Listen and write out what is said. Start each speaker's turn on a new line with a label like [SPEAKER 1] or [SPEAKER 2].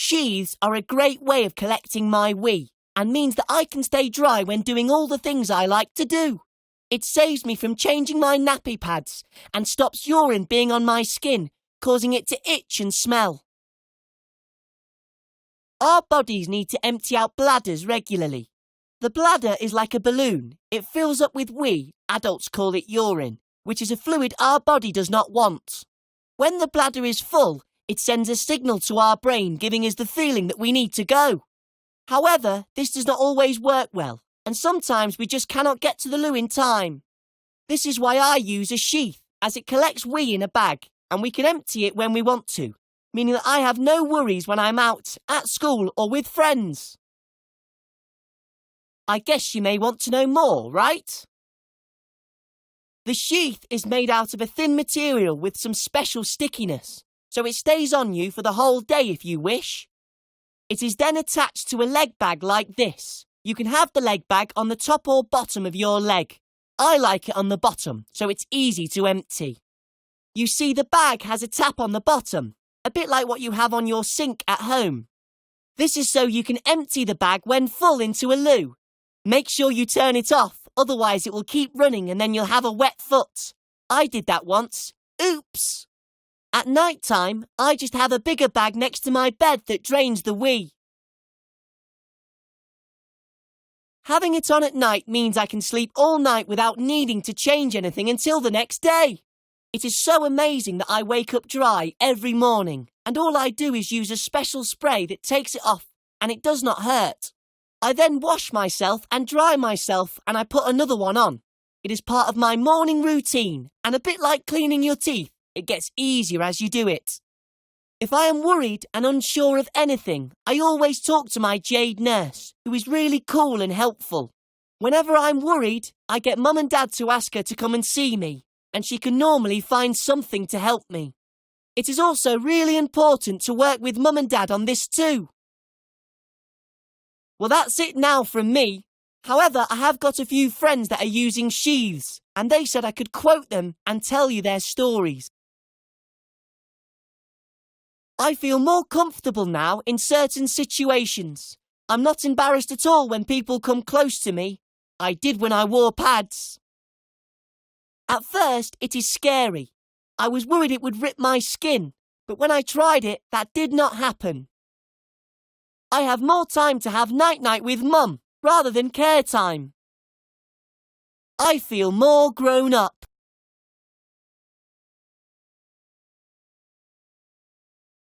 [SPEAKER 1] Sheaths are a great way of collecting my wee and means that I can stay dry when doing all the things I like to do. It saves me from changing my nappy pads and stops urine being on my skin, causing it to itch and smell. Our bodies need to empty out bladders regularly. The bladder is like a balloon. It fills up with wee, adults call it urine, which is a fluid our body does not want. When the bladder is full, it sends a signal to our brain giving us the feeling that we need to go. However, this does not always work well, and sometimes we just cannot get to the loo in time. This is why I use a sheath, as it collects wee in a bag, and we can empty it when we want to, meaning that I have no worries when I'm out, at school or with friends. I guess you may want to know more, right? The sheath is made out of a thin material with some special stickiness, so it stays on you for the whole day if you wish. It is then attached to a leg bag like this. You can have the leg bag on the top or bottom of your leg. I like it on the bottom, so it's easy to empty. You see, the bag has a tap on the bottom, a bit like what you have on your sink at home. This is so you can empty the bag when full into a loo. Make sure you turn it off, otherwise it will keep running and then you'll have a wet foot. I did that once. Oops! At night time, I just have a bigger bag next to my bed that drains the wee. Having it on at night means I can sleep all night without needing to change anything until the next day. It is so amazing that I wake up dry every morning, and all I do is use a special spray that takes it off, and it does not hurt. I then wash myself and dry myself, and I put another one on. It is part of my morning routine, and a bit like cleaning your teeth, it gets easier as you do it. If I am worried and unsure of anything, I always talk to my Jade nurse, who is really cool and helpful. Whenever I'm worried, I get Mum and Dad to ask her to come and see me, and she can normally find something to help me. It is also really important to work with Mum and Dad on this too. Well, that's it now from me. However, I have got a few friends that are using sheaths, and they said I could quote them and tell you their stories. I feel more comfortable now in certain situations. I'm not embarrassed at all when people come close to me. I did when I wore pads. At first, it is scary. I was worried it would rip my skin, but when I tried it, that did not happen. I have more time to have night-night with Mum, rather than care time. I feel more grown up.